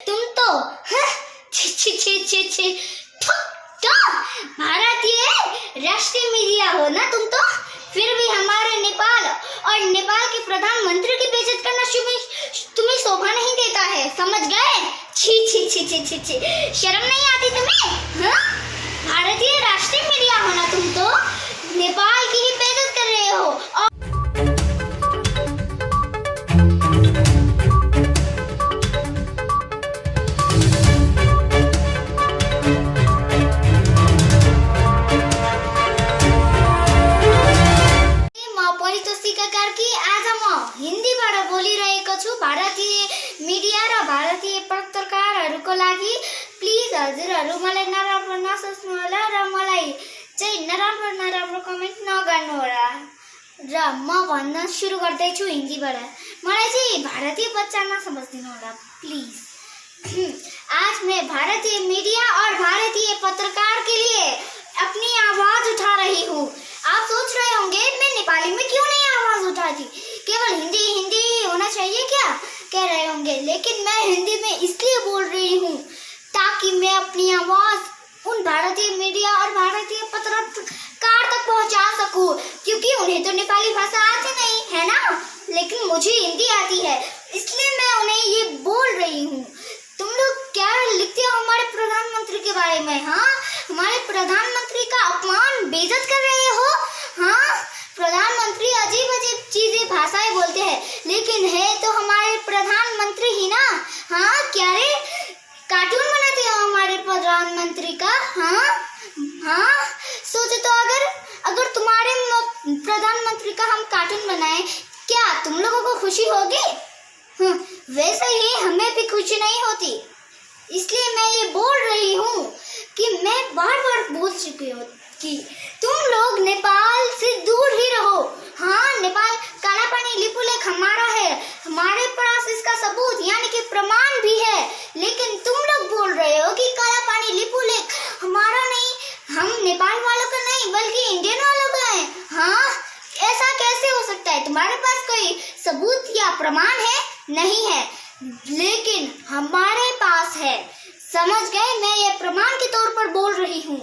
तुम तो छी छी छी छी छी तो भारतीय राष्ट्रीय मीडिया हो ना तुम तो, फिर भी हमारे नेपाल और नेपाल के प्रधानमंत्री की बेइज्जत करना तुम्हें शोभा नहीं देता है, समझ गए? छी छी छी छी छी छी, शर्म नहीं आती तुम्हें? हाँ, भारतीय राष्ट्रीय मीडिया हो ना तुम तो, नेपाल की ही बेइज्जत कर रहे हो। हिन्दी बोली रहेको छु। भारतीय मिडिया र भारतीय पत्रकारहरूको लागि प्लिज हजुरहरू मलाई नराम्रो नसोच्नु होला र मलाई चाहिँ नराम्रो कमेन्ट नगर्नु होला। र म भन्न सुरु गर्दैछु हिन्दीबाट। मलाई चाहिँ भारतीय बच्चा नसमझ्दिनु होला प्लिज। आज मैं भारतीय मीडिया और भारतीय पत्रकार के लिए अपनी आवाज उठा रही हूँ। आप सोच रहे होंगे मैं नेपाली में क्यों नहीं आवाज उठाती, केवल हिंदी होना चाहिए क्या कह रहे होंगे, लेकिन मैं हिंदी में इसलिए बोल रही हूँ ताकि मैं अपनी आवाज उन भारतीय मीडिया और भारतीय पत्रकार तक पहुँचा सकूँ, क्योंकि उन्हें तो नेपाली भाषा आती नहीं है ना, लेकिन मुझे हिंदी आती है, इसलिए मैं उन्हें ये बोल रही हूँ। तुम लोग क्या लिखते हो हमारे प्रधानमंत्री के बारे में? हाँ, हमारे प्रधानमंत्री का अपमान बेइज्जत कर रहे हो। हाँ, प्रधानमंत्री अजीब अजीब चीजें भाषाएं बोलते हैं, लेकिन है तो हमारे प्रधानमंत्री ही ना। हाँ, क्या रे कार्टून बनाते हो हमारे प्रधानमंत्री का? हाँ, सोचो तो अगर तुम्हारे प्रधानमंत्री का हम कार्टून बनाए, क्या तुम लोगों को खुशी होगी? वैसे ही हमें भी खुशी नहीं होती, इसलिए मैं ये बोल रही हूँ कि मैं बार बोल चुकी हूँ कि तुम लोग नेपाल से दूर ही रहो। हाँ, नेपाल काला पानी लिपुलेख हमारा है, हमारे पास इसका सबूत यानी कि प्रमाण भी है, लेकिन तुम लोग बोल रहे हो कि काला पानी लिपुलेख हमारा नहीं, हम नेपाल वालों का नहीं बल्कि इंडियन वालों का है। हाँ, ऐसा कैसे हो सकता है? तुम्हारे पास कोई सबूत या प्रमाण है? नहीं है, लेकिन हमारे पास है, समझ गए? मैं ये प्रमाण के तौर पर बोल रही हूँ,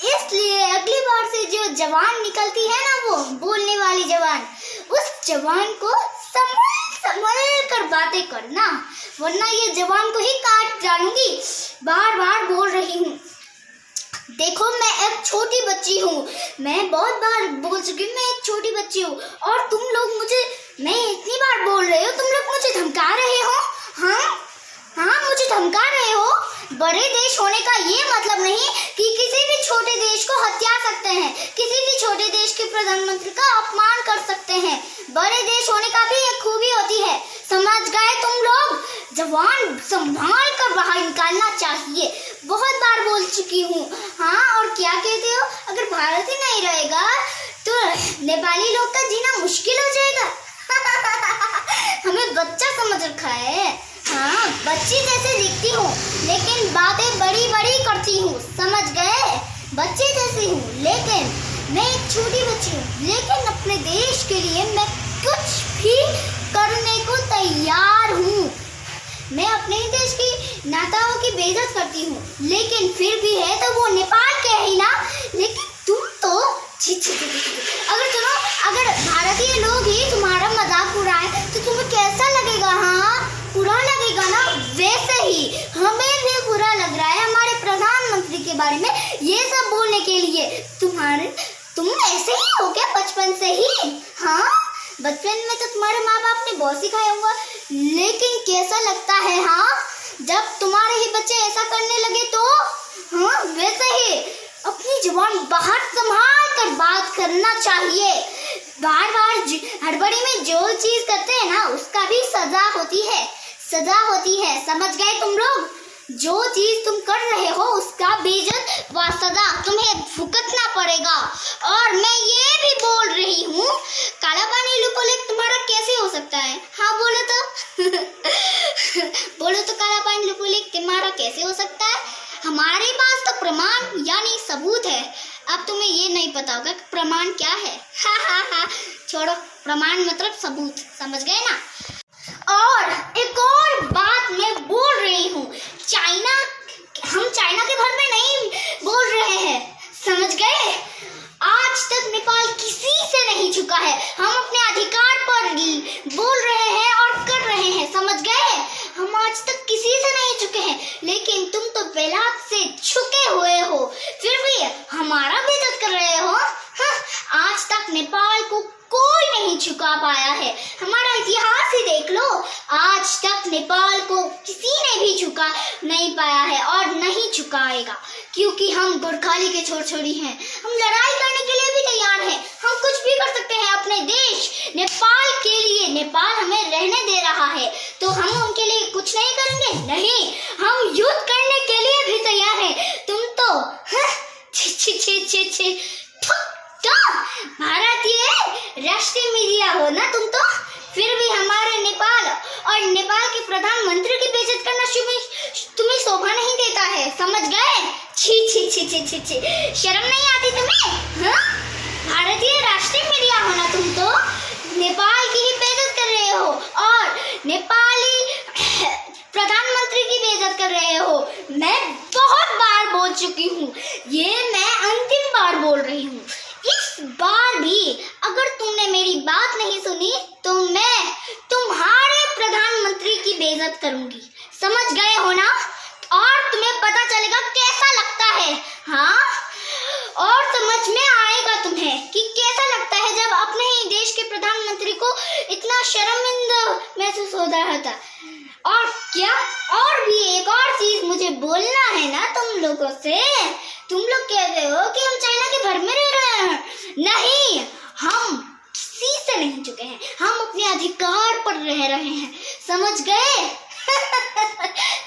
इसलिए अगली बार से जो जवान निकलती है ना, वो बोलने वाली जवान, उस जवान को संभल कर बातें करना, वरना ये जवान को ही काट डालूंगी। बार बोल रही हूँ। देखो, मैं एक छोटी बच्ची हूँ, मैं बहुत बार बोल चुकी हूँ, मैं एक छोटी बच्ची हूँ, और तुम लोग मैं इतनी बार बोल रहे हो, तुम लोग मुझे धमका रहे हो। हाँ, मुझे धमका रहे हो। बड़े देश होने का ये मतलब नहीं कि किसी भी छोटे देश को हत्या सकते हैं, किसी भी छोटे देश के प्रधानमंत्री का अपमान कर सकते हैं। बड़े देश होने का भी एक खूबी होती है, समझ गए तुम लोग? जवान संभाल कर बाहर निकालना चाहिए, बहुत बार बोल चुकी हूँ। हाँ, और क्या कहते हो? अगर भारत ही नहीं रहेगा तो नेपाली लोग का जीना मुश्किल हो जाएगा। हमें बच्चा समझ रखा है। हाँ, बच्ची जैसे दिखती हूँ, लेकिन बातें बड़ी करती हूँ, समझ गए? बच्चे जैसी हूँ, लेकिन मैं एक छोटी बच्ची हूँ, लेकिन अपने देश के लिए मैं कुछ भी करने को तैयार हूँ। मैं अपने ही देश की नेताओं की बेइज्जत करती हूँ, लेकिन फिर भी है तो वो नेपाल के ही ना। लेकिन तुम तो अगर भारतीय लोग ही तुम्हारा मजाक उड़ाए तो तुम्हें कैसा लगेगा? हाँ, बुरा लगेगा ना। वैसे ही हमें भी बुरा लग रहा है हमारे प्रधानमंत्री के बारे में ये सब बोलने के लिए। तुम ऐसे ही हो क्या बचपन से ही? हाँ, बचपन में तो तुम्हारे माँ बाप ने बहुत सिखाया होगा, लेकिन कैसा लगता है हाँ जब तुम्हारे ही बच्चे ऐसा करने लगे तो? हाँ, वैसे ही अपनी जुबान बाहर संभाल कर बात करना चाहिए। बार हड़बड़ी में जो चीज करते हैं ना, उसका भी सजा होती है, समझ गए तुम लोग? जो चीज तुम कर रहे हो उसका बेइज्जत व सजा तुम्हें भुगतना पड़ेगा। और मैं ये भी बोल रही हूँ, काला पानी लिपुलेख तुम्हारा कैसे हो सकता है? हाँ, बोलो तो काला पानी लिपुलेख तुम्हारा कैसे हो सकता है? हमारे पास तो प्रमाण यानी सबूत है। अब तुम्हें ये नहीं पता होगा कि प्रमाण क्या है। हाँ, छोड़ो, प्रमाण मतलब सबूत, समझ गए ना? और एक और बात मैं बोल रही हूँ, हम चाइना के भर में नहीं बोल रहे हैं, समझ गए? आज तक नेपाल किसी से नहीं झुका है। हम अपने अधिकार पर बोल रहे हैं और कर रहे हैं, समझ गए? हम आज तक किसी से नहीं झुके हैं, लेकिन तुम तो बेलात से झुके हुए हो, फिर भी हमारा बेइज्जत कर रहे हो। आज तक नेपाल को कोई नहीं झुका पाया है। हमारा इतिहास ही देख लो, आज तक नेपाल को किसी ने भी झुका नहीं पाया है और नहीं झुकाएगा, क्योंकि हम गोरखाली के छोर छोरी हैं। हम लड़ाई करने के लिए भी तैयार हैं। हम कुछ भी कर सकते हैं अपने देश नेपाल के लिए। नेपाल हमें रहने दे रहा है तो हम उनके लिए कुछ नहीं करेंगे? नहीं, हम युद्ध करने के लिए भी तैयार हैं। तुम तो भारतीय राष्ट्रीय मीडिया हो ना तुम तो, फिर भी हमारे नेपाल और नेपाल के प्रधानमंत्री की बेइज्जत करना तुम्हें शोभा नहीं देता है, समझ गए? छी छी छी छी छी छी, शर्म नहीं आती तुम्हें? भारतीय राष्ट्रीय मीडिया हो ना तुम तो, नेपाल की ही बेइज्जत कर रहे हो और नेपाली प्रधानमंत्री की बेइज्जत कर रहे हो। मैं बहुत बार बोल चुकी हूँ, ये मैं अंतिम बार बोल रही हूँ। इस बार भी अगर तुमने मेरी बात नहीं सुनी तो मैं तुम्हारे प्रधानमंत्री की बेइज्जत करूंगी, समझ गए हो ना? और तुम्हें पता चलेगा कैसा लगता है, हाँ? और समझ में आएगा तुम्हें कि कैसा लगता है जब अपने ही देश के प्रधानमंत्री को इतना शर्मिंदा महसूस हो रहा था। और क्या, और भी एक और चीज मुझे बोलना है ना तुम लोगों से। तुम लोग कहते हो कि हम चाइना के भर में रह रहे हैं। नहीं, हम किसी से नहीं झुके हैं, हम अपने अधिकार पर रह रहे हैं, समझ गए?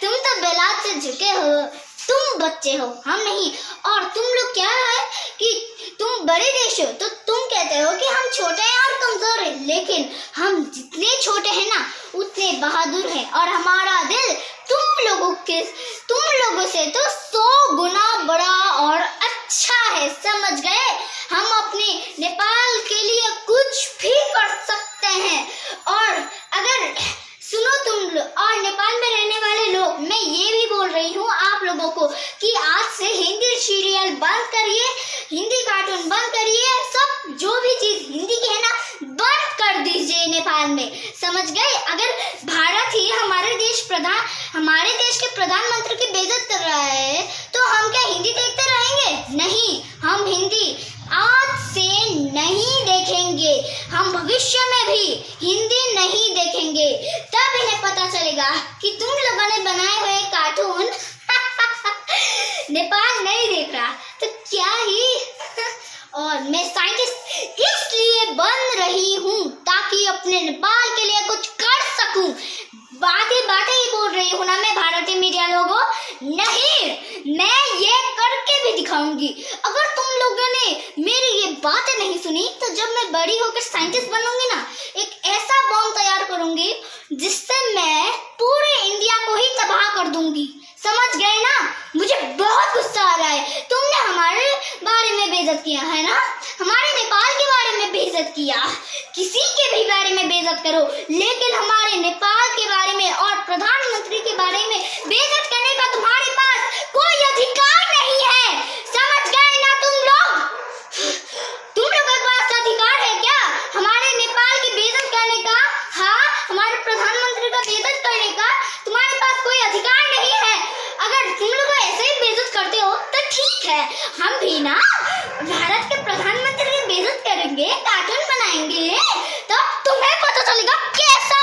तुम तो बेलात से झुके हो, तुम बच्चे हो, हम नहीं। और तुम लोग क्या है कि तुम बड़े देश हो तो तुम कहते हो कि हम छोटे हैं और कमजोर हैं, लेकिन हम जितने छोटे हैं ना उतने बहादुर हैं और हमारा दिल तुम लोगों से तो 100 गुना बड़ा और अच्छा है, समझ गए? हम अपने नेपाल के लिए कुछ भी कर सकते हैं। और अगर सुनो तुम लोग और नेपाल में रहने वाले लोग, मैं ये भी बोल रही हूँ आप लोगों को कि आज से हिंदी सीरियल बंद करिए, हिंदी कार्टून बंद करिए, सब जो भी चीज हिंदी की है ना बंद कर दीजिए नेपाल में, समझ गए? अगर भारत ही हमारे देश के प्रधानमंत्री की बेइज्जत कर रहा है तो हम क्या हिंदी देखते रहेंगे? नहीं, हम हिंदी आज से नहीं देखेंगे, हम भविष्य में भी हिंदी नहीं देखेंगे। तब इन्हें पता चलेगा कि तुम लोगों ने बनाए हुए कार्टून नेपाल नहीं देख रहा तो क्या ही। और मैं साइंटिस्ट इसलिए बन रही हूँ ताकि अपने नेपाल के लिए कुछ कर सकूं। बातें ही बोल रही हूँ ना मैं भारतीय मीडिया लोगों, नहीं, मैं ये करके भी दिखाऊंगी। अगर तुम लोगों ने मेरी ये बातें नहीं सुनी तो जब मैं बड़ी होकर साइंटिस्ट बनूंगी ना, एक ऐसा बम तैयार करूंगी जिससे मैं पूरे इंडिया को ही तबाह कर दूंगी, समझ गए ना? मुझे बहुत गुस्सा आ रहा है, तुमने हमारे बारे में बेइज्जत किया है ना, हमारे नेपाल के बारे में बेइज्जत किया, किसी के भी बारे में बेइज्जत करो, लेकिन हमारे नेपाल के बारे में और प्रधानमंत्री के बारे में बेइज्जत करने का तुम्हारे पास कोई अधिकार नहीं है, समझ गए ना तुम लोग? तुम लोगों के पास अधिकार है क्या हमारे नेपाल की बेइज्जत करने का? हाँ, हमारे प्रधानमंत्री का बेइज्जत करने का तुम्हारे पास कोई अधिकार नहीं है। अगर तुम लोग ऐसे ही बेइज्जत करते हो तो ठीक है, हम भी ना भारत के प्रधानमंत्री की बेइज्जत करेंगे, कार्टून बनाएंगे, तब तुम्हें पता चलेगा कैसा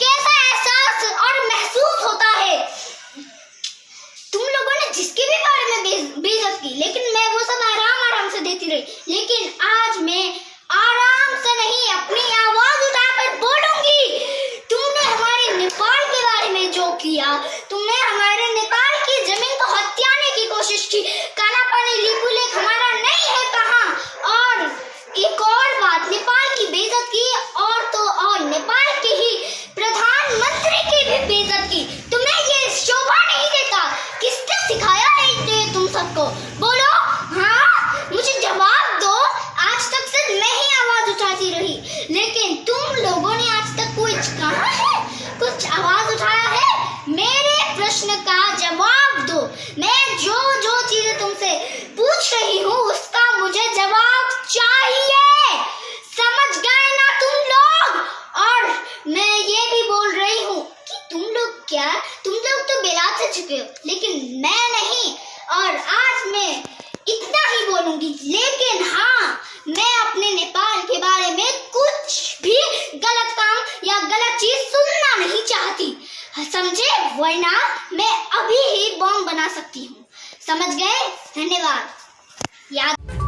एहसास और महसूस होता है। तुम लोगों ने जिसके भी बारे में बेइज्जत की, लेकिन मैं वो सब आराम से देती रही, लेकिन आज मैं आराम से नहीं अपनी आवाज उठाकर बोलूंगी। तुमने हमारे नेपाल के बारे में जो किया, तुमने हमारे नेपाल की जमीन को हथियाने की कोशिश की, काला पानी लिपू लेक हमारा नहीं है कहाँ। और एक और बात, नेपाल की बेइज्जत की और नेपाल के ही प्रधानमंत्री की भी बेइज्जत की, तुम्हें ये शोभा नहीं देता। किसने सिखाया है तुम सबको? बोलो, हाँ, मुझे जवाब दो। आज तक सिर्फ मैं जवाब दो। मैं जो जो चीजें तुमसे पूछ रही हूँ उसका मुझे जवाब चाहिए। समझ गए ना तुम लोग? और मैं ये भी बोल रही हूँ कि तुम लोग तो बेलात से चुके हो, लेकिन मैं नहीं। और आज मैं इतना ही बोलूंगी, लेकिन हाँ, मैं अपने नेपाल के बारे में कुछ भी गलत काम या गलत चीज सुनना नहीं चाहती, समझे? वरना मैं अभी ही बॉम्ब बना सकती हूँ। समझ गए? धन्यवाद। याद